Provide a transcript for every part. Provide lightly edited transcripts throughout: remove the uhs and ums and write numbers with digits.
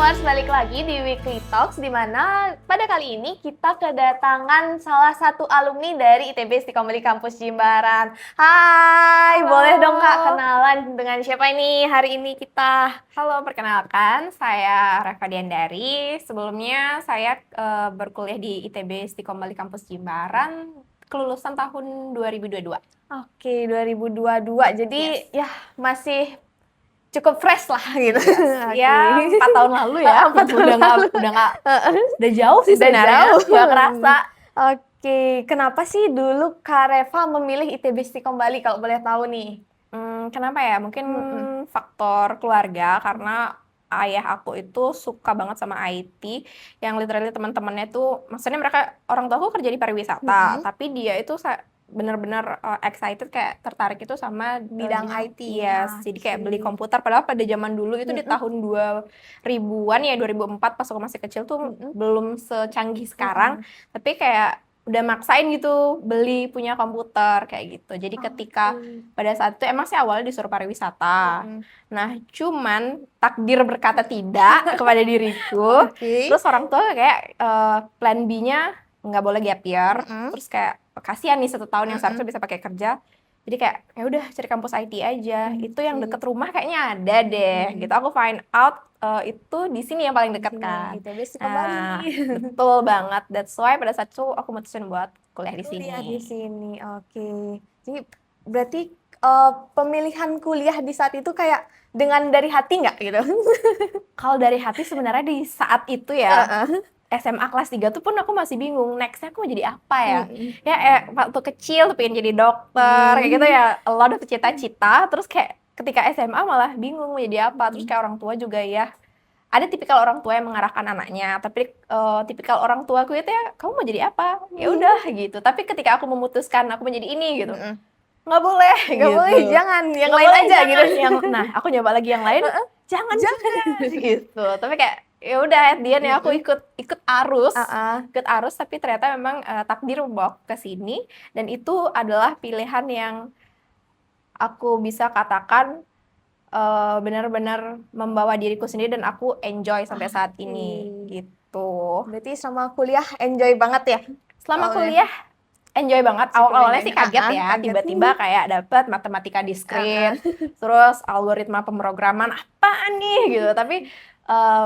Dreamers, balik lagi di Weekly Talks di mana pada kali ini kita kedatangan salah satu alumni dari ITB Istiqomah Kampus Jimbaran. Hai, Halo. boleh dong Kak kenalan dengan siapa ini hari ini kita? Halo, perkenalkan saya Reva Diandari. Sebelumnya saya berkuliah di ITB Istiqomah Kampus Jimbaran, kelulusan tahun 2022. Oke, 2022. Jadi ya masih cukup fresh lah gitu. Ya, 4 tahun lalu ya. 4 tahun Udah jauh sih Udah sebenarnya. jauh. Nggak kerasa. Oke, kenapa sih dulu Kak Reva memilih ITB Istiqomah kalau boleh tahu nih? Kenapa ya? Mungkin faktor keluarga, karena ayah aku itu suka banget sama IT, yang literally teman-temannya tuh, maksudnya mereka, orang tua aku kerja di pariwisata, tapi dia itu benar-benar excited, kayak tertarik itu sama Bidang IT. Yes, jadi kayak beli komputer, padahal pada zaman dulu itu di tahun 2000-an ya, 2004 pas aku masih kecil tuh belum secanggih sekarang, tapi kayak udah maksain gitu beli punya komputer kayak gitu. Jadi ketika pada saat itu emang sih awalnya disuruh pariwisata. Nah, cuman takdir berkata tidak kepada diriku. Terus orang tua kayak plan B-nya nggak boleh gap year. Terus kayak kasihan nih 1 tahun yang seharusnya bisa pakai kerja. Jadi kayak ya udah cari kampus IT aja. Itu yang deket rumah kayaknya ada deh. Gitu aku find out itu di sini yang paling dekat kan. ITB Istiqomah. Betul banget. That's why pada saat itu aku mutusin buat kuliah di sini. Kuliah di sini. Oke. Jadi berarti pemilihan kuliah di saat itu kayak dengan dari hati nggak gitu? Kalau dari hati sebenarnya di saat itu ya, SMA kelas 3 tuh pun aku masih bingung, next-nya aku mau jadi apa ya? Ya waktu kecil tuh pengen jadi dokter, kayak gitu ya, a lot of cita-cita, terus kayak ketika SMA malah bingung mau jadi apa, terus kayak orang tua juga ya, ada tipikal orang tua yang mengarahkan anaknya, tapi tipikal orang tua aku itu ya, kamu mau jadi apa? Ya udah gitu, tapi ketika aku memutuskan aku mau jadi ini gitu, nggak boleh Nggak gitu. boleh, jangan, yang Nggak lain boleh, aja jangan. gitu. Nah, aku nyoba lagi yang lain, jangan gitu. Tapi kayak ya udah at the end ya aku ikut arus, tapi ternyata memang takdir membawa ke sini, dan itu adalah pilihan yang aku bisa katakan benar-benar membawa diriku sendiri dan aku enjoy sampai saat ini gitu. Berarti selama kuliah enjoy banget ya? Selama kuliah enjoy banget. Awal-awalnya sih kaget ya, tiba-tiba kayak dapet matematika discrete, terus algoritma pemrograman apaan nih gitu. Tapi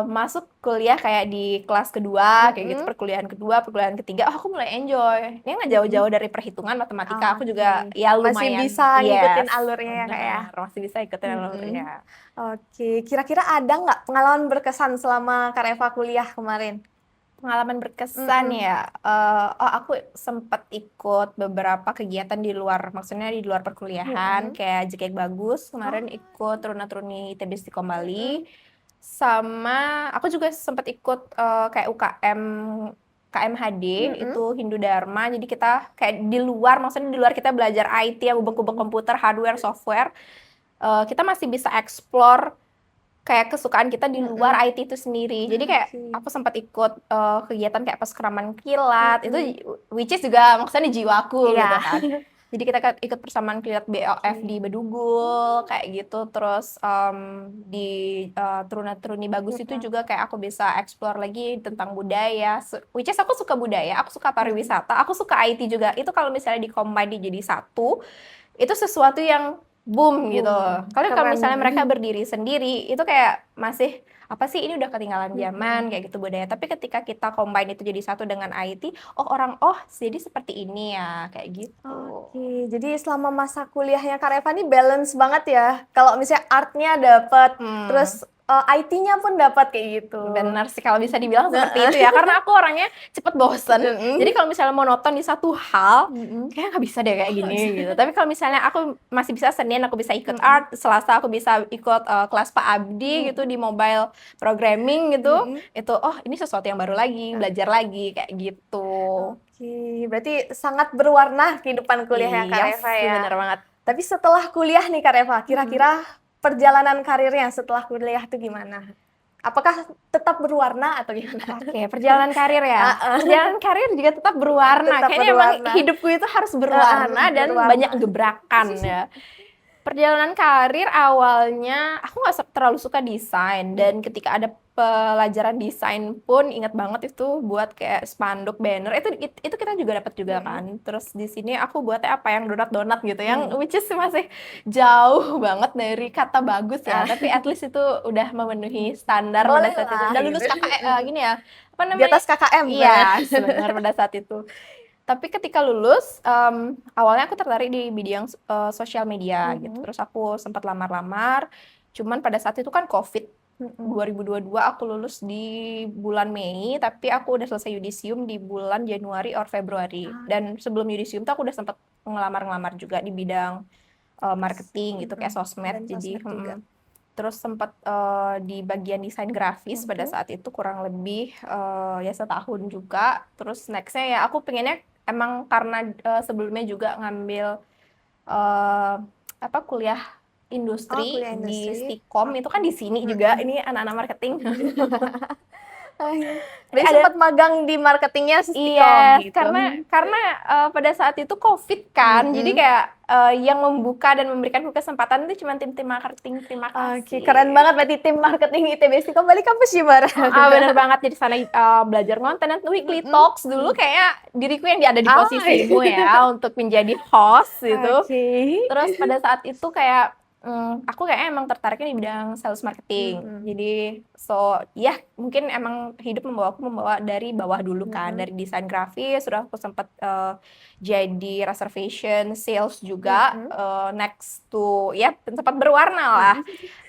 masuk kuliah kayak di kelas kedua, kayak gitu, perkuliahan kedua, perkuliahan ketiga, aku mulai enjoy. Ini nggak jauh-jauh dari perhitungan matematika, aku juga ya lumayan. Masih bisa ngikutin alurnya ya kayak. Masih bisa ikutin alurnya. Oke, kira-kira ada nggak pengalaman berkesan selama Kak Reva kuliah kemarin? Pengalaman berkesan ya, aku sempat ikut beberapa kegiatan di luar, maksudnya di luar perkuliahan, kayak JKK Bagus, kemarin ikut Teruna-Teruni ITB Istiqomah, sama aku juga sempat ikut kayak UKM KMHD, itu Hindu Dharma, jadi kita kayak di luar, maksudnya di luar kita belajar IT yang ubek-ubek komputer, hardware, software, kita masih bisa explore kayak kesukaan kita di luar IT itu sendiri. Jadi kayak aku sempat ikut kegiatan kayak perskraman kilat, itu which is juga maksudnya di jiwaku gitu kan. Jadi kita ikut persamaan kilat BOF di Bedugul kayak gitu, terus di Teruna-Teruni Bagus itu juga kayak aku bisa explore lagi tentang budaya, which is aku suka budaya, aku suka pariwisata, aku suka IT juga. Itu kalau misalnya di-combine jadi satu, itu sesuatu yang boom gitu. Kalau misalnya mereka berdiri sendiri, itu kayak masih apa sih, ini udah ketinggalan zaman kayak gitu budaya. Tapi ketika kita combine itu jadi satu dengan IT, jadi seperti ini ya, kayak gitu. Oke, jadi selama masa kuliahnya Kak Reva ini balance banget ya. Kalau misalnya artnya dapat, terus IT-nya pun dapat kayak gitu. Benar sih kalau bisa dibilang seperti itu ya, karena aku orangnya cepet bosen. Jadi kalau misalnya monoton di satu hal, kayaknya nggak bisa deh kayak gini gitu. Tapi kalau misalnya aku masih bisa Senin aku bisa ikut art, Selasa aku bisa ikut kelas Pak Abdi gitu di mobile programming gitu. Itu ini sesuatu yang baru lagi, belajar lagi kayak gitu. Oke, berarti sangat berwarna kehidupan kuliahnya Kak Reva ya. Bener banget. Tapi setelah kuliah nih Kak Reva, kira-kira perjalanan karirnya setelah kuliah itu gimana? Apakah tetap berwarna atau gimana? Oke, perjalanan karir ya. Perjalanan karir juga tetap berwarna. Kayaknya emang hidupku itu harus berwarna dan banyak gebrakan ya. Perjalanan karir awalnya aku nggak terlalu suka desain, dan ketika ada pelajaran desain pun ingat banget itu buat kayak spanduk banner itu kita juga dapat juga kan. Terus di sini aku buatnya apa yang donat gitu yang which is masih jauh banget dari kata bagus ya, tapi at least itu udah memenuhi standar pada Boleh saat itu. lah, Udah lulus gitu. gini ya, apa Di namanya? atas KKM. Iya, benar pada saat itu. Tapi ketika lulus, awalnya aku tertarik di bidang sosial media gitu. Terus aku sempat lamar-lamar, cuman pada saat itu kan COVID. 2022 aku lulus di bulan Mei, tapi aku udah selesai yudisium di bulan Januari or Februari. Dan sebelum yudisium tuh aku udah sempat ngelamar-ngelamar juga di bidang marketing gitu, kayak sosmed. Dan Jadi sosmed juga. terus sempat di bagian desain grafis pada saat itu kurang lebih ya setahun juga. Terus nextnya ya aku pengennya emang karena sebelumnya juga ngambil kuliah industri Kuliah di industri. Stikom, itu kan di sini juga, ini anak-anak marketing. Jadi Ada- sempat magang di marketingnya Stikom Iya, gitu. karena pada saat itu COVID kan, jadi kayak yang membuka dan memberikanku kesempatan itu cuma tim-tim marketing. Terima Oke, kasih. keren banget berarti tim marketing ITB Stikom balik kampus Jimbaran. Bener banget, jadi sana belajar konten dan weekly talks dulu kayak diriku yang ada di posisimu ya untuk menjadi host gitu. Oke. Terus pada saat itu kayak aku kayaknya emang tertariknya di bidang sales marketing. Jadi ya mungkin emang hidup membawa dari bawah dulu kan, dari desain grafis, sudah aku sempat jadi reservation sales juga, next to ya sempat berwarna lah.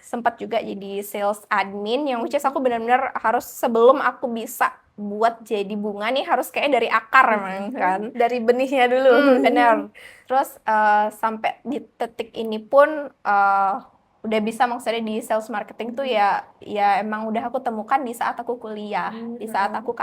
Sempat juga jadi sales admin yang which is aku benar-benar harus sebelum aku bisa buat jadi bunga nih harus kayak dari akar emang kan. Dari benihnya dulu. Bener. Terus sampai di titik ini pun udah bisa maksudnya di sales marketing tuh ya emang udah aku temukan di saat aku kuliah, di saat aku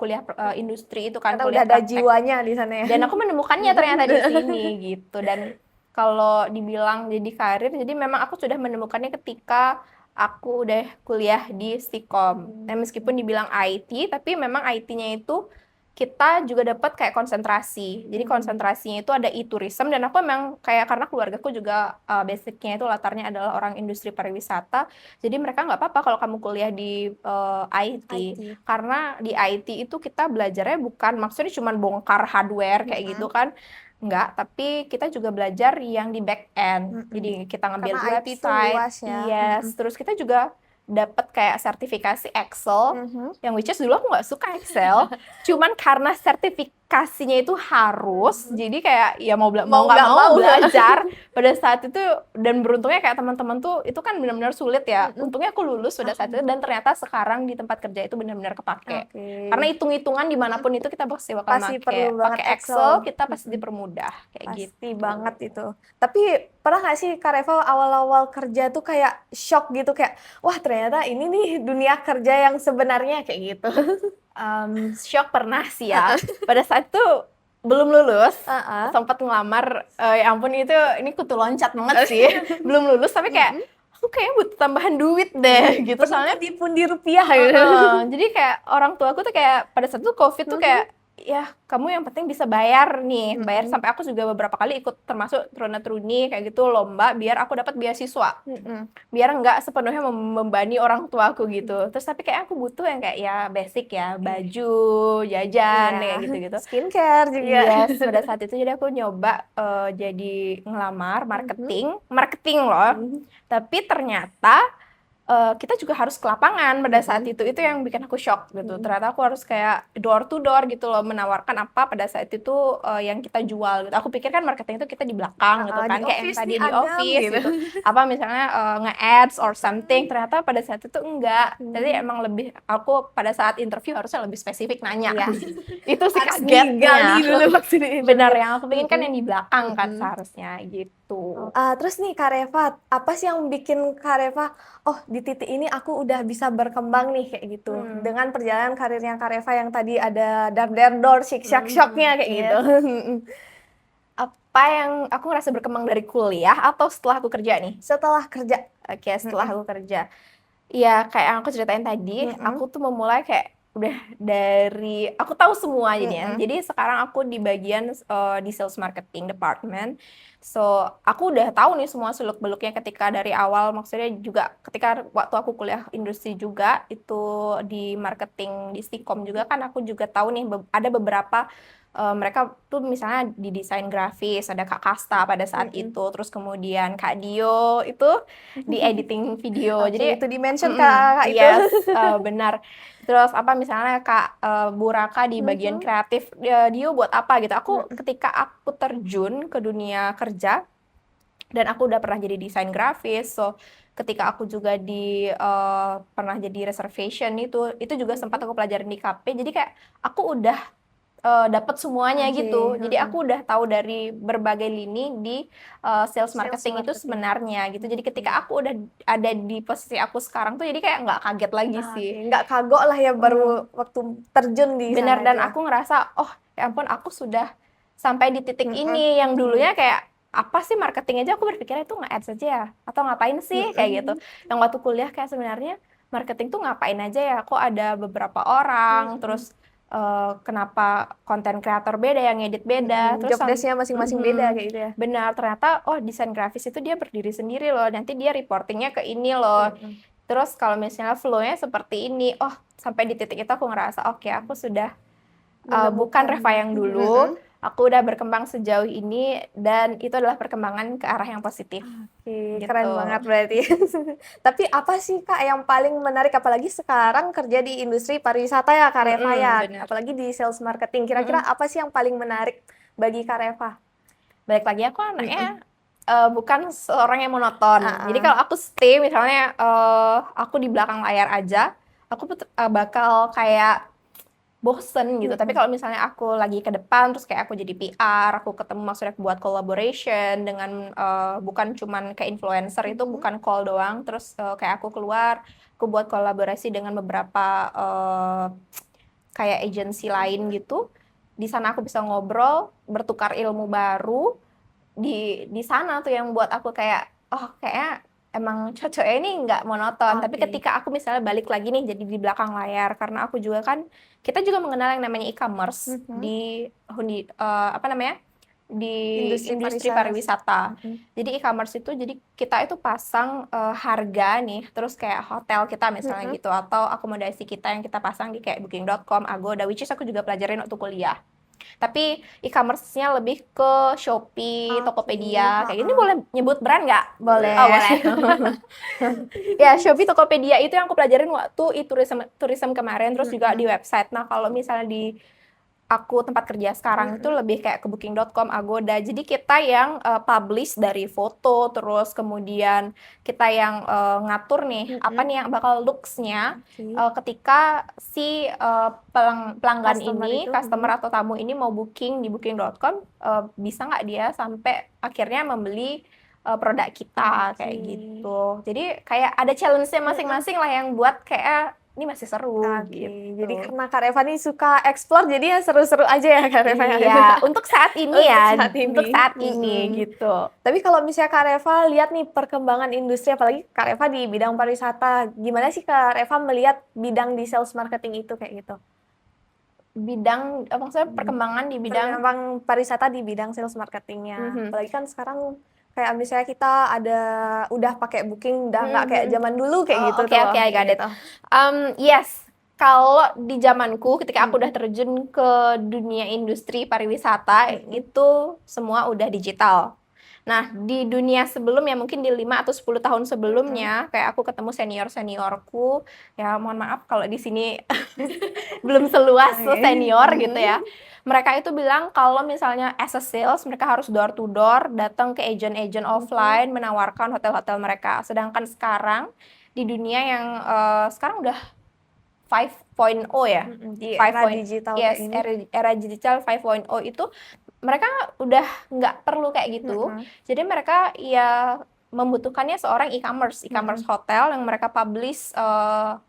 kuliah industri itu kan, Karena kuliah udah ada praktek. jiwanya di sana ya. Dan aku menemukannya ternyata di sini gitu. Dan kalau dibilang jadi karir, jadi memang aku sudah menemukannya ketika aku udah kuliah di Stikom. Nah, meskipun dibilang IT, tapi memang IT-nya itu kita juga dapat kayak konsentrasi. Jadi konsentrasinya itu ada e-tourism, dan aku memang kayak karena keluargaku juga basicnya itu latarnya adalah orang industri pariwisata. Jadi mereka nggak apa-apa kalau kamu kuliah di IT. Karena di IT itu kita belajarnya bukan maksudnya cuma bongkar hardware kayak gitu kan. Enggak, tapi kita juga belajar yang di back end. Jadi kita ngambil Karena IT itu website, luas ya. yes. Terus kita juga dapat kayak sertifikasi Excel, yang which is dulu aku nggak suka Excel, cuman karena sertifikasinya itu harus, jadi kayak ya mau nggak mau belajar pada saat itu. Dan beruntungnya kayak teman-teman tuh itu kan benar-benar sulit ya. Untungnya aku lulus pada saat itu, dan ternyata sekarang di tempat kerja itu benar-benar kepake. Karena hitung-hitungan dimanapun itu kita pasti bakal pakai Excel, kita pasti dipermudah kayak gitu. Pasti banget itu. Tapi pernah nggak sih Kak Reva awal-awal kerja tuh kayak shock gitu, kayak wah ternyata ini nih dunia kerja yang sebenarnya kayak gitu. Shock pernah sih ya. Pada saat itu belum lulus, sempat ngelamar, ya ampun ini kutu loncat banget sih. Belum lulus tapi kayak aku kayaknya butuh tambahan duit deh gitu. Soalnya di pundi rupiah gitu. Jadi kayak orang tua aku tuh kayak pada saat itu COVID tuh kayak ya kamu yang penting bisa bayar nih, bayar. Sampai aku juga beberapa kali ikut termasuk truna-truni kayak gitu, lomba biar aku dapat beasiswa, biar nggak sepenuhnya membebani orang tua aku gitu. Terus tapi kayak aku butuh yang kayak ya basic ya, baju, jajan kayak gitu-gitu, skincare juga. Yes, pada saat itu jadi aku nyoba jadi ngelamar marketing loh. Tapi ternyata kita juga harus ke lapangan pada saat itu yang bikin aku shock gitu. Ternyata aku harus kayak door to door gitu loh, menawarkan apa pada saat itu yang kita jual gitu. Aku pikir kan marketing itu kita di belakang gitu kan, kayak yang tadi di office gitu. Apa misalnya nge-ads or something. Ternyata pada saat itu enggak. Jadi emang lebih, aku pada saat interview harusnya lebih spesifik nanya. Itu sih kagetnya. Dulu maksudnya. Benar, yang aku pengen kan yang di belakang kan seharusnya gitu. Terus nih Kak Reva, apa sih yang bikin Kak Reva, oh di titik ini aku udah bisa berkembang nih kayak gitu. Dengan perjalanan karirnya Kak Reva yang tadi ada dar-der-dor, shock-shocknya kayak gitu. Apa yang aku ngerasa berkembang dari kuliah atau setelah aku kerja nih? Setelah kerja. Oke, setelah aku kerja. Ya kayak yang aku ceritain tadi, aku tuh memulai kayak aku tahu semua jadinya. Mm-mm. Jadi sekarang aku di bagian di sales marketing department. So, aku udah tahu nih semua seluk-beluknya ketika dari awal, maksudnya juga ketika waktu aku kuliah industri juga, itu di marketing di Stikom juga kan aku juga tahu nih ada beberapa mereka tuh misalnya di desain grafis, ada Kak Kasta pada saat Mm-mm. itu, terus kemudian Kak Dio itu di editing video. Oke, Jadi, itu di-mention mm-mm, Kak itu. yes, benar. Terus apa misalnya Kak Bu Raka di bagian Mhm. kreatif, dia buat apa gitu. Aku Mm-mm. ketika aku terjun ke dunia kerja dan aku udah pernah jadi desain grafis, so ketika aku juga pernah jadi reservation itu juga sempat Mm-mm. aku pelajarin di KP. Jadi kayak aku udah dapat semuanya Oke, gitu. Jadi heeh. aku udah tahu dari berbagai lini di sales Sales marketing itu marketing. sebenarnya gitu. Jadi Oke. ketika aku udah ada di posisi aku sekarang tuh jadi kayak nggak kaget lagi Ah, sih. oke, nggak kagok lah ya baru waktu terjun di Benar, sana dan aja. aku ngerasa, oh ya ampun aku sudah sampai di titik Mm-mm. ini yang Iya. dulunya kayak apa sih marketing aja aku berpikirnya itu nge-ads aja ya atau ngapain sih kayak gitu. Mm-mm. Yang waktu kuliah kayak sebenarnya marketing tuh ngapain aja ya, kok ada beberapa orang, Mm-mm. terus kenapa konten kreator beda yang ngedit beda, Mm-mm. Job desk-nya masing-masing beda kayak gitu ya. benar, ternyata oh desain grafis itu dia berdiri sendiri loh, nanti dia reportingnya ke ini loh. Mm-mm. Terus kalau misalnya flow-nya seperti ini, oh sampai di titik itu aku ngerasa oke aku sudah bukan Menemukan. Reva yang dulu, Mm-mm. aku udah berkembang sejauh ini dan itu adalah perkembangan ke arah yang positif Oke, gitu. keren banget berarti. Tapi apa sih Kak yang paling menarik apalagi sekarang kerja di industri pariwisata ya Kak Reva ya, Bener. apalagi di sales marketing. Kira-kira Mm-mm. apa sih yang paling menarik bagi Kak Reva? Balik lagi aku Mm-mm. anaknya bukan seorang yang monoton. Jadi Ah, kalau aku stay misalnya aku di belakang layar aja, aku bakal kayak bosen gitu. Tapi mm-mm. kalau misalnya aku lagi ke depan, terus kayak aku jadi PR, aku ketemu maksudnya buat collaboration dengan bukan cuman kayak influencer, itu Mm-mm. bukan call doang. Terus kayak aku keluar, aku buat kolaborasi dengan beberapa kayak agensi lain gitu. Di sana aku bisa ngobrol, bertukar ilmu baru. Di sana tuh yang buat aku kayak, oh kayaknya emang cocoknya ini nggak monoton. Tapi Oke. ketika aku misalnya balik lagi nih jadi di belakang layar, karena aku juga kan, kita juga mengenal yang namanya e-commerce Mm-mm. di apa namanya, di Industri industri pariwisata. pariwisata. Mm-mm. Jadi e-commerce itu, jadi kita itu pasang harga nih, terus kayak hotel kita misalnya Mm-mm. gitu, atau akomodasi kita yang kita pasang di kayak Booking.com, Agoda, which is aku juga pelajarin waktu kuliah. Tapi e-commerce-nya lebih ke Shopee, Oke, Tokopedia, kayak gini. ha-ha. Boleh nyebut brand nggak? Oh, Boleh. boleh. Ya, Shopee, Tokopedia itu yang aku pelajarin waktu e-tourism kemarin, terus juga di Mm-mm. website. Nah, kalau misalnya di aku tempat kerja sekarang itu Mm-mm. lebih kayak ke Booking.com, Agoda. Jadi kita yang publish dari foto, terus kemudian kita yang ngatur nih apa Mm-mm. nih yang bakal looks-nya Oke. ketika si pelanggan Customer ini, itu. customer Mm-mm. atau tamu ini mau booking di Booking.com, bisa nggak dia sampai akhirnya membeli produk kita Oke. kayak gitu. Jadi kayak ada challenge-nya Mm-mm. masing-masing lah yang buat kayak ini masih seru Oke, jadi gitu. karena Kak Reva nih suka explore, jadi ya seru-seru aja ya Kak Reva ya. Iya, untuk saat ini Untuk ya, saat untuk ini. saat ini Mm-mm. gitu. Tapi kalau misalnya Kak Reva lihat nih perkembangan industri, apalagi Kak Reva di bidang pariwisata, gimana sih Kak Reva melihat bidang di sales marketing itu kayak gitu? Bidang, maksudnya perkembangan di bidang, Perkembangan pariwisata di bidang sales marketingnya. mhm, Apalagi kan sekarang kayak misalnya kita udah pakai booking, udah nggak mhm, kayak mhm. zaman dulu kayak Oh, gitu oke, tuh, oke, I kayak got it. gitu. Yes, kalau di zamanku ketika aku udah Mm-mm. terjun ke dunia industri pariwisata Mm-mm. itu semua udah digital. Nah, di dunia sebelumnya mungkin di 5 atau 10 tahun Mm-mm. sebelumnya kayak aku ketemu senior-seniorku, ya mohon maaf kalau di sini belum seluas Oke. senior gitu Mm-mm. ya. Mereka itu bilang kalau misalnya as a sales mereka harus door to door datang ke agent-agent Mm-mm. offline menawarkan hotel-hotel mereka. Sedangkan sekarang di dunia yang sekarang udah 5.0 ya. Mm-mm. Di era 5. digital kayak Yes, gini. era digital 5.0 itu mereka udah nggak perlu kayak gitu. Mm-mm. Jadi mereka ya membutuhkannya seorang e-commerce Mm-mm. hotel yang mereka publish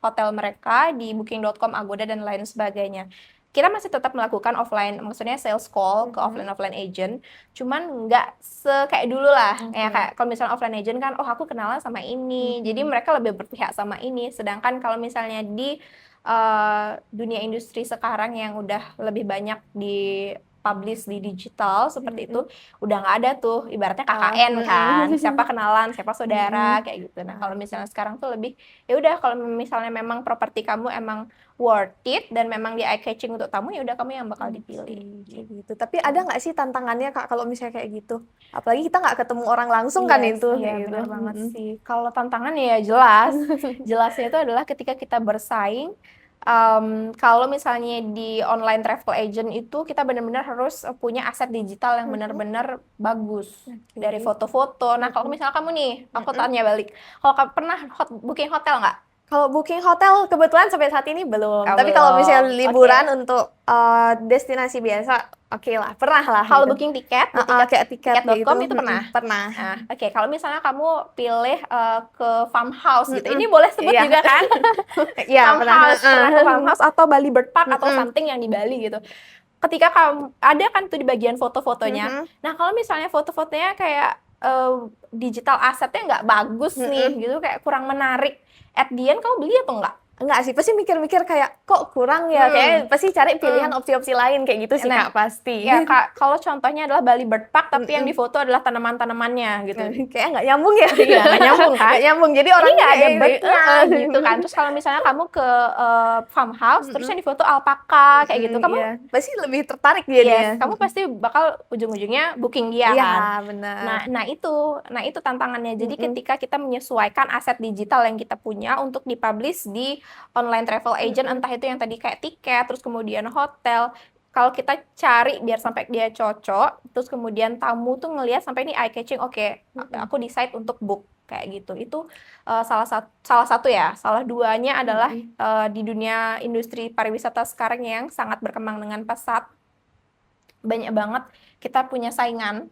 hotel mereka di Booking.com, Agoda dan lain sebagainya. Kita masih tetap melakukan offline, maksudnya sales call ke Mm-mm. offline agent, cuman nggak kayak dulu lah. Ya Oke. kayak kalau misalnya offline agent kan, oh aku kenalan sama ini, jadi Mm-mm. mereka lebih berpihak sama ini. Sedangkan kalau misalnya di dunia industri sekarang yang udah lebih banyak di publish di digital seperti itu udah nggak ada tuh ibaratnya KKN kan, siapa kenalan siapa saudara kayak gitu. Nah kalau misalnya sekarang tuh lebih ya udah, kalau misalnya memang properti kamu emang worth it dan memang di eye catching untuk tamu, ya udah kamu yang bakal dipilih gitu. Tapi ada nggak sih tantangannya Kak kalau misalnya kayak gitu? Apalagi kita nggak ketemu orang langsung kan Iya itu. sih, ya Gitu. benar banget sih. Kalau tantangan ya jelas, jelasnya itu adalah ketika kita bersaing. Kalau misalnya di online travel agent itu kita benar-benar harus punya aset digital yang benar-benar bagus dari foto-foto. Nah kalau misalnya kamu nih, aku tanya balik, kalau kamu pernah booking hotel nggak? Kalau booking hotel kebetulan sampai saat ini belum. Oh, Tapi kalau belum. misalnya liburan Oke. untuk destinasi biasa, oke lah, pernah lah. Kalau gitu. booking tiket di Kayak tiket tiket.com gitu. itu pernah? Pernah. Nah, oke, kalau misalnya kamu pilih ke farmhouse gitu, ini boleh sebut Iya. juga kan? Iya, pernah. Farmhouse, pernah ke farmhouse atau Bali Bird Park atau something yang di Bali gitu. Ketika kamu ada kan tuh di bagian foto-fotonya. Nah, kalau misalnya foto-fotonya kayak digital asetnya nggak bagus nih, gitu kayak kurang menarik. At the end kamu beli atau enggak? Enggak sih, pasti mikir-mikir kayak kok kurang ya, kayak pasti cari pilihan opsi-opsi lain kayak gitu sih Nah, Kak, pasti. Ya Kak, kalau contohnya adalah Bali Bird Park, tapi yang difoto adalah tanaman-tanamannya gitu. Kayak nggak nyambung ya. Iya, nggak nyambung kan? Nggak nyambung, jadi Ini orang nggak ada kayak birdnya gitu kan. Terus kalau misalnya kamu ke farmhouse, terus yang difoto alpaka kayak gitu, kamu iya. Pasti lebih tertarik yes, jadinya. kamu pasti bakal ujung-ujungnya booking dia Iya, kan. benar. Nah itu tantangannya. Jadi ketika kita menyesuaikan aset digital yang kita punya untuk dipublish di online travel agent, entah itu yang tadi kayak tiket, terus kemudian hotel. Kalau kita cari biar sampai dia cocok, terus kemudian tamu tuh ngelihat sampai ini eye catching, oke, aku decide untuk book kayak gitu. Itu salah satu ya. Salah duanya adalah di dunia industri pariwisata sekarang yang sangat berkembang dengan pesat. Banyak banget kita punya saingan.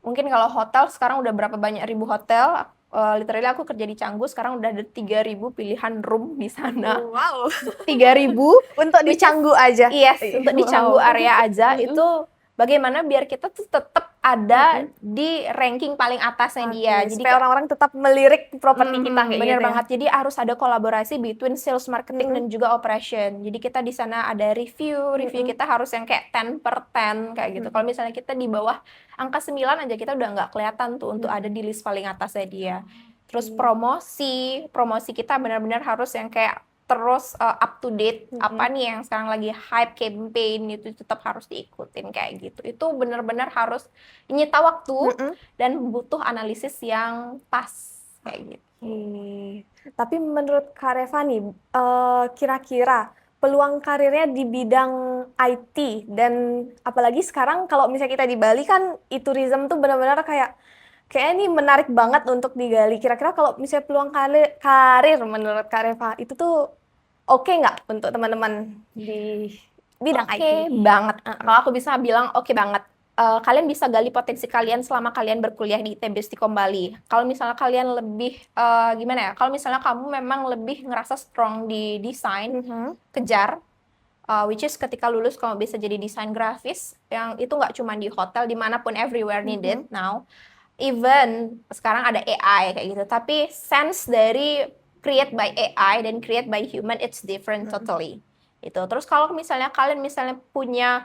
Mungkin kalau hotel sekarang udah berapa banyak ribu hotel. Literally aku kerja di Canggu, sekarang udah ada 3.000 pilihan room di sana. Wow. 3.000 Untuk di Canggu aja. Yes, untuk di Canggu area aja itu bagaimana biar kita tuh tetap ada di ranking paling atasnya dia. Jadi supaya orang-orang tetap melirik properti kita kayak bener gitu. banget. Jadi harus ada kolaborasi between sales, marketing dan juga operation. Jadi kita di sana ada review kita harus yang kayak 10/10 kayak gitu. Kalau misalnya kita di bawah angka 9 aja kita udah nggak kelihatan tuh untuk ada di list paling atasnya dia. Terus promosi kita benar-benar harus yang kayak terus up to date. Apa nih yang sekarang lagi hype campaign itu tetap harus diikutin kayak gitu. Itu benar-benar harus nyita waktu dan butuh analisis yang pas kayak gitu. Tapi menurut Kak Reva nih, kira-kira peluang karirnya di bidang IT dan apalagi sekarang kalau misalnya kita di Bali kan e-tourism tuh benar-benar kayak ini menarik banget untuk digali. Kira-kira kalau misalnya peluang karir menurut Kak Reva itu tuh oke nggak untuk teman-teman di bidang IT? Oke banget. Kalau aku bisa bilang oke banget. Kalian bisa gali potensi kalian selama kalian berkuliah di ITB Istiqom Bali. Kalau misalnya kalian lebih gimana ya? Kalau misalnya kamu memang lebih ngerasa strong di desain, kejar. Which is ketika lulus kamu bisa jadi desain grafis yang itu nggak cuma di hotel, dimanapun everywhere needed now. Even sekarang ada AI kayak gitu. Tapi sense dari create by AI dan create by human it's different totally. Itu. Terus kalau misalnya kalian punya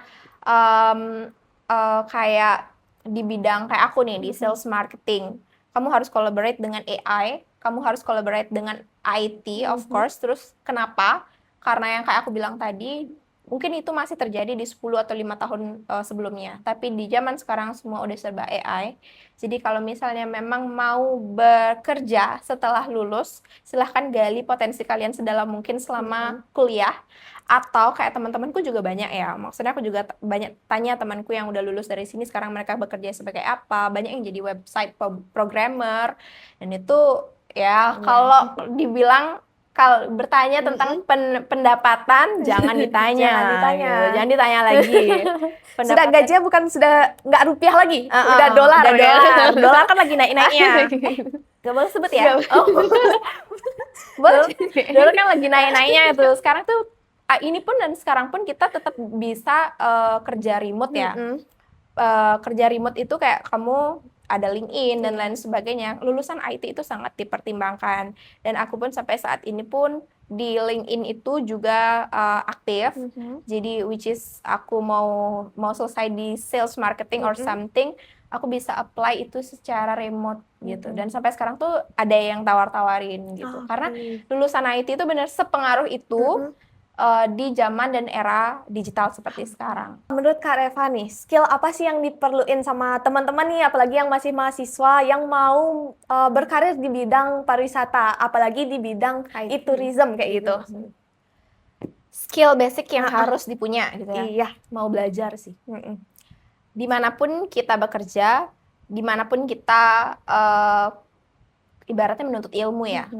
kayak di bidang kayak aku nih di sales marketing, kamu harus collaborate dengan AI, kamu harus collaborate dengan IT of course. Terus kenapa? Karena yang kayak aku bilang tadi, mungkin itu masih terjadi di 10 atau 5 tahun sebelumnya. Tapi di zaman sekarang semua udah serba AI. Jadi kalau misalnya memang mau bekerja setelah lulus, silahkan gali potensi kalian sedalam mungkin selama kuliah. Atau kayak teman-temanku juga banyak ya. Maksudnya aku juga banyak tanya temanku yang udah lulus dari sini, sekarang mereka bekerja sebagai apa. Banyak yang jadi website programmer. Dan itu ya kalau dibilang, kalau bertanya tentang pendapatan, jangan ditanya. Jangan ditanya lagi. Sudah gajinya sudah nggak rupiah lagi, udah dolar. Dolar kan lagi naik-naiknya. Gak boleh sebut ya? Dolar kan lagi naik-naiknya itu. Sekarang tuh, ini pun dan sekarang pun kita tetap bisa kerja remote ya. Kerja remote itu kayak kamu ada LinkedIn dan lain sebagainya. Lulusan IT itu sangat dipertimbangkan. Dan aku pun sampai saat ini pun di LinkedIn itu juga aktif. Jadi which is aku mau selesai di sales marketing or something, aku bisa apply itu secara remote gitu. Dan sampai sekarang tuh ada yang tawar-tawarin gitu. Karena lulusan IT itu benar sepengaruh itu di zaman dan era digital seperti sekarang. Menurut Kak Reva nih, skill apa sih yang diperluin sama teman-teman nih, apalagi yang masih mahasiswa yang mau berkarir di bidang pariwisata, apalagi di bidang e-tourism kayak gitu? Skill basic yang harus dipunya gitu ya. Iya. Mau belajar sih. Dimanapun kita bekerja, dimanapun kita ibaratnya menuntut ilmu ya.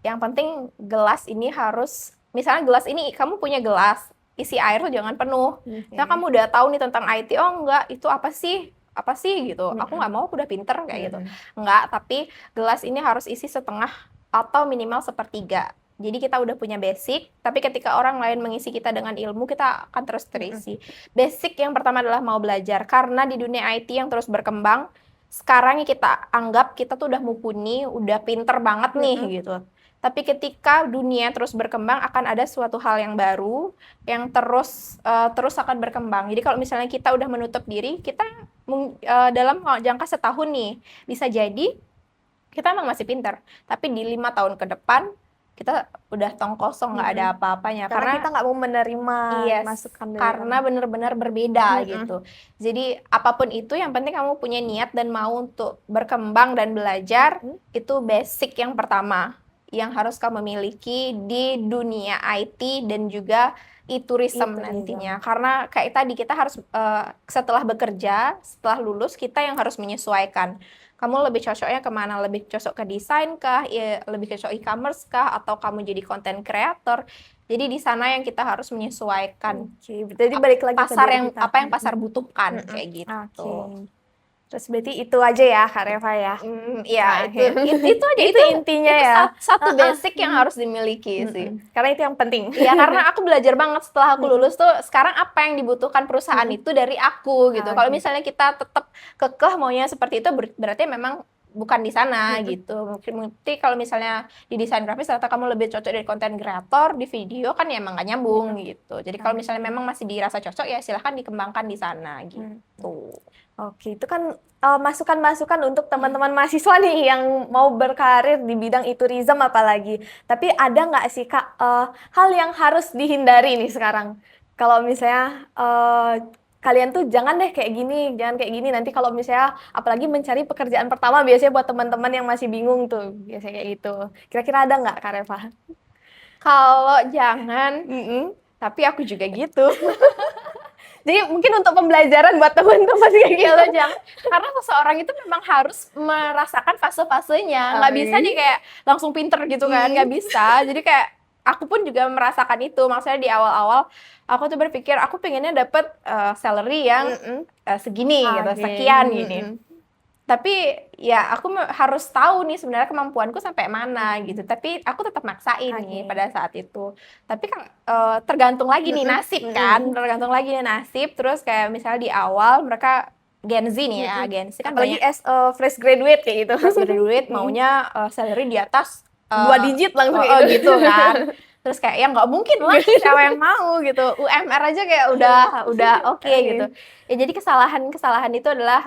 Yang penting gelas ini harus, misalnya gelas ini kamu punya gelas, isi air tuh jangan penuh. Misalnya kamu udah tahu nih tentang IT, oh enggak, itu apa sih gitu. Aku nggak mau, aku udah pinter kayak gitu. Enggak, tapi gelas ini harus isi setengah atau minimal sepertiga. Jadi kita udah punya basic, tapi ketika orang lain mengisi kita dengan ilmu, kita akan terus terisi. Basic yang pertama adalah mau belajar, karena di dunia IT yang terus berkembang, sekarang kita anggap kita tuh udah mumpuni, udah pinter banget nih gitu. Tapi ketika dunia terus berkembang, akan ada suatu hal yang baru, yang terus akan berkembang. Jadi kalau misalnya kita udah menutup diri, kita dalam jangka setahun nih, bisa jadi kita emang masih pinter, tapi di 5 tahun ke depan, kita udah tong kosong, nggak ada apa-apanya. Karena kita nggak mau menerima masukan dari karena benar-benar berbeda gitu. Jadi apapun itu, yang penting kamu punya niat dan mau untuk berkembang dan belajar, itu basic yang pertama yang harus kamu miliki di dunia IT dan juga e-tourism nantinya. Karena kayak tadi, kita harus setelah bekerja, setelah lulus, kita yang harus menyesuaikan. Kamu lebih cocoknya kemana? Lebih cocok ke desain kah? Lebih cocok e-commerce kah? Atau kamu jadi content creator? Jadi di sana yang kita harus menyesuaikan. Jadi balik lagi pasar yang apa yang pasar butuhkan kayak gitu. Terus berarti itu aja ya Kak Reva ya? Iya, itu aja, itu intinya itu ya. Satu basic yang harus dimiliki sih. Karena itu yang penting. Iya, karena aku belajar banget setelah aku lulus tuh, sekarang apa yang dibutuhkan perusahaan itu dari aku gitu. Kalau misalnya kita tetap kekeh maunya seperti itu, berarti memang bukan di sana gitu. Mungkin kalau misalnya di desain grafis ternyata kamu lebih cocok dari content creator, di video kan ya emang gak nyambung gitu. Jadi kalau misalnya memang masih dirasa cocok, ya silahkan dikembangkan di sana gitu. Oke, itu kan masukan-masukan untuk teman-teman mahasiswa nih yang mau berkarir di bidang e-tourism apalagi. Tapi ada nggak sih Kak hal yang harus dihindari nih sekarang? Kalau misalnya kalian tuh jangan deh kayak gini, jangan kayak gini. Nanti kalau misalnya apalagi mencari pekerjaan pertama, biasanya buat teman-teman yang masih bingung tuh, biasanya kayak gitu. Kira-kira ada nggak Kak Reva? Kalau jangan, tapi aku juga gitu. Jadi mungkin untuk pembelajaran buat teman-teman kayak gitu. Karena seseorang itu memang harus merasakan fase-fasenya. Nggak bisa nih kayak langsung pinter gitu kan, nggak bisa. Jadi kayak aku pun juga merasakan itu. Maksudnya di awal-awal aku tuh berpikir aku pengennya dapet salary yang segini gitu, sekian gini. Tapi ya aku harus tahu nih sebenarnya kemampuanku sampai mana gitu. Tapi aku tetap maksain nih pada saat itu. Tapi kan tergantung lagi nih nasib kan. Tergantung lagi nih nasib. Terus kayak misalnya di awal mereka Gen Z nih ya. Gen Z kan apalagi as fresh graduate kayak gitu. Fresh graduate maunya salary di atas 2 digit langsung gitu kan. Terus kayak ya nggak mungkin lah siapa yang mau gitu. UMR aja kayak udah oke gitu. Ya jadi kesalahan itu adalah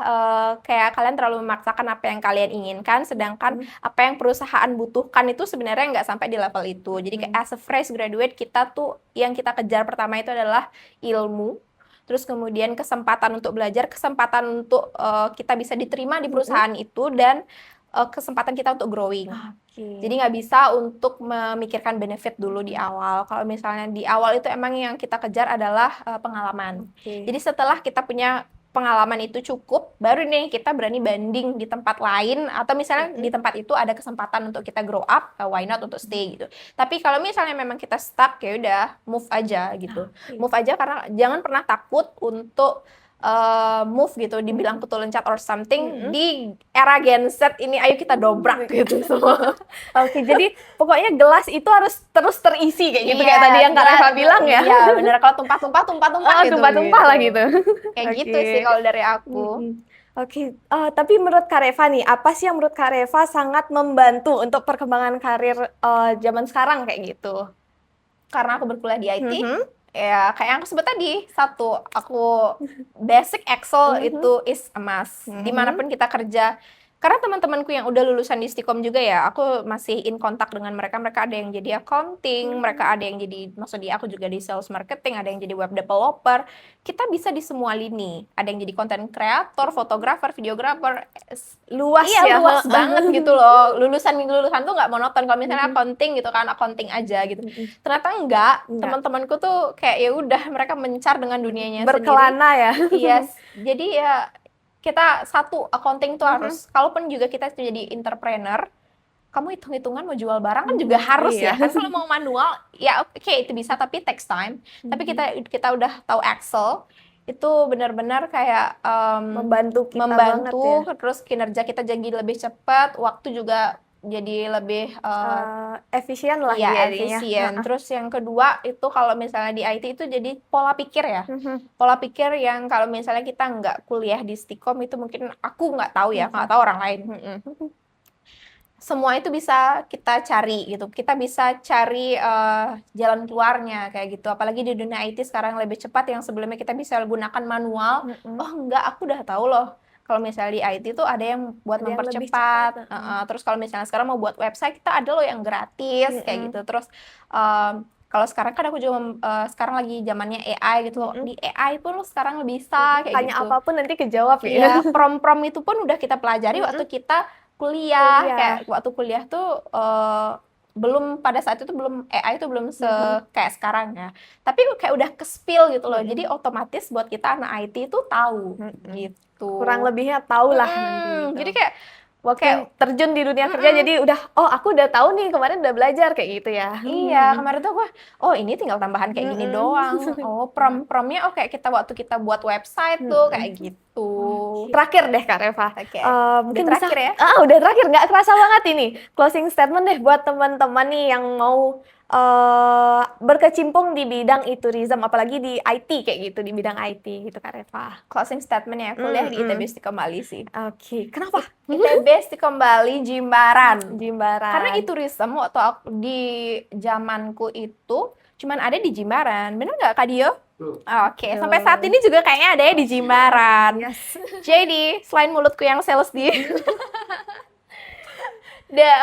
kayak kalian terlalu memaksakan apa yang kalian inginkan, sedangkan apa yang perusahaan butuhkan itu sebenarnya nggak sampai di level itu. Jadi kayak as a fresh graduate, kita tuh yang kita kejar pertama itu adalah ilmu. Terus kemudian kesempatan untuk belajar, kesempatan untuk kita bisa diterima di perusahaan itu, dan kesempatan kita untuk growing. Jadi nggak bisa untuk memikirkan benefit dulu di awal. Kalau misalnya di awal itu emang yang kita kejar adalah pengalaman. Jadi setelah kita punya pengalaman itu cukup, baru nih kita berani banding di tempat lain, atau misalnya di tempat itu ada kesempatan untuk kita grow up, why not untuk stay gitu. Tapi kalau misalnya memang kita stuck, ya udah move aja gitu. Move aja, karena jangan pernah takut untuk move gitu, dibilang kutu lencat or something. Di era Gen Z ini, ayo kita dobrak gitu semua. Oke, jadi pokoknya gelas itu harus terus terisi kayak gitu, kayak tadi yang Kak Reva bilang ya. Iya bener, kalau tumpah-tumpah gitu. Tumpah-tumpah lah gitu. Kayak gitu sih kalau dari aku. Oke, tapi menurut Kak Reva nih, apa sih yang menurut Kak Reva sangat membantu untuk perkembangan karir zaman sekarang kayak gitu? Karena aku berkuliah di IT, Mhm, ya kayak yang aku sebut tadi, satu, aku basic Excel mhm, itu is a must. mhm. Dimanapun kita kerja. Karena teman-temanku yang udah lulusan di Stikom juga ya, aku masih in kontak dengan mereka. Mereka ada yang jadi accounting, mereka ada yang jadi, maksudnya aku juga di sales marketing, ada yang jadi web developer. Kita bisa di semua lini. Ada yang jadi content creator, fotografer, videografer. Luas Iya, ya. luas Heeh. banget gitu loh. Lulusan tuh nggak monoton. Kalau misalnya Mhm, accounting gitu kan, accounting aja gitu. mhm. Ternyata enggak. Enggak, Teman-temanku tuh kayak ya udah mereka mencar dengan dunianya sendiri. berkelana ya. Yes. Jadi ya kita satu accounting tuh Mhm, harus, kalaupun juga kita jadi entrepreneur, kamu hitung-hitungan mau jual barang kan juga mhm, harus iya. ya kan. Kalau mau manual ya oke itu bisa tapi takes time. Tapi Mhm. kita udah tahu Excel itu benar-benar kayak Membantu kita banget ya. membantu, terus kinerja kita jadi lebih cepat, waktu juga jadi lebih Efisien lah iya jadinya. efisien. Heeh. Terus yang kedua itu kalau misalnya di IT itu jadi pola pikir ya. Mhm, Pola pikir yang kalau misalnya kita nggak kuliah di Stikom itu mungkin aku nggak tahu ya, nggak mhm, tahu orang lain. mhm. Semua itu bisa kita cari gitu. Kita bisa cari jalan keluarnya kayak gitu. Apalagi di dunia IT sekarang lebih cepat, yang sebelumnya kita bisa gunakan manual. Mhm. Oh enggak, aku udah tahu loh. Kalau misalnya di IT tuh ada yang buat Ada yang lebih cepat. mempercepat. Terus kalau misalnya sekarang mau buat website, kita ada loh yang gratis kayak gitu. Mhm, Terus kalau sekarang kan aku juga sekarang lagi zamannya AI gitu loh. mhm. Di AI pun lo sekarang bisa kayak Tanya gitu. apapun nanti kejawab ya. Iya, prom-prom itu pun udah kita pelajari waktu Mhm. kita kuliah. Kayak Kuliah. waktu kuliah tuh belum, pada saat itu belum, AI itu belum Mhm, kayak sekarang ya. Tapi kayak udah ke-spill gitu loh. Jadi mhm, otomatis buat kita anak IT itu tahu mhm. Kurang gitu. lebihnya tahu lah nanti itu. Jadi kayak Waktu kayak terjun di dunia kerja mm-mm. jadi udah, oh aku udah tahu nih kemarin udah belajar kayak gitu ya. Iya, kemarin tuh gue, oh ini tinggal tambahan kayak gini doang. Mhm. Oh, prom-promnya oh kayak kita waktu kita buat website tuh kayak Mhm. gitu. Terakhir deh Kak Reva, Oke, udah mungkin bisa, terakhir ya. udah terakhir, nggak kerasa banget ini. Closing statement deh buat teman-teman nih yang mau berkecimpung di bidang e-tourism, apalagi di IT kayak gitu, di bidang IT gitu Kak Reva. Closing statement ya, kuliah di ITB Mm-mm. Kembali sih. Oke, kenapa? ITB Kembali Jimbaran. Karena Jimbaran. e-tourism waktu aku di zamanku itu cuman ada di Jimbaran. Bener nggak Kak Dio? Oke, sampai saat Tuh. ini juga kayaknya ada ya di Jimbaran. Yes. Jadi, selain mulutku yang sales di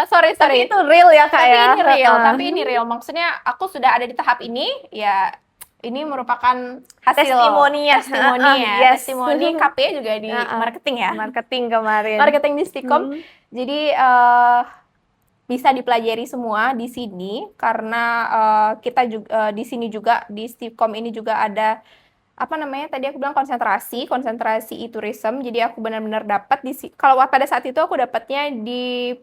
sorry. Tapi itu real ya Kak Tapi ya. ini real, Heeh. tapi ini real. Maksudnya aku sudah ada di tahap ini, ya ini merupakan hasil Testimoni ya. testimoni ya. Yes. Testimoni KP juga di Heeh. marketing ya. Marketing kemarin. Marketing di Stikom. Hmm. Jadi bisa dipelajari semua di sini karena kita juga di sini juga di Stikom ini juga ada apa namanya tadi aku bilang konsentrasi e-tourism. Jadi aku benar-benar dapat kalau pada saat itu aku dapatnya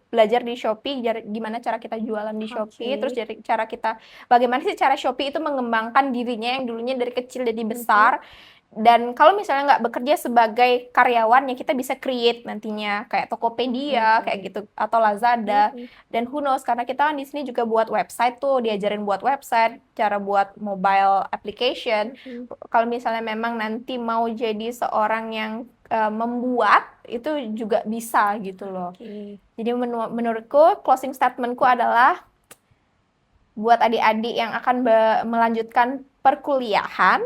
belajar di Shopee gimana cara kita jualan di Shopee, terus Oke. cara kita bagaimana sih cara Shopee itu mengembangkan dirinya yang dulunya dari kecil jadi Mhm. besar. Dan kalau misalnya nggak bekerja sebagai karyawan ya kita bisa create nantinya kayak Tokopedia kayak gitu atau Lazada. Mhm. Dan who knows, karena kita kan di sini juga buat website tuh, diajarin buat website, cara buat mobile application. Mhm. Kalau misalnya memang nanti mau jadi seorang yang membuat, itu juga bisa gitu loh. Oke. Jadi menurutku closing statementku adalah buat adik-adik yang akan melanjutkan perkuliahan,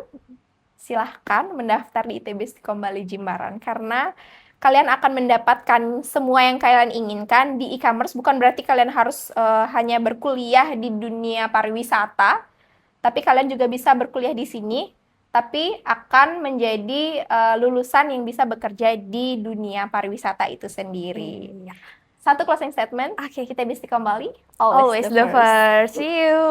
silahkan mendaftar di ITB Kembali Jimbaran karena kalian akan mendapatkan semua yang kalian inginkan di e-commerce. Bukan berarti kalian harus hanya berkuliah di dunia pariwisata, tapi kalian juga bisa berkuliah di sini, tapi akan menjadi lulusan yang bisa bekerja di dunia pariwisata itu sendiri. Iya. Satu closing statement, Oke. ITB Kembali, Always always the the first. first. See you.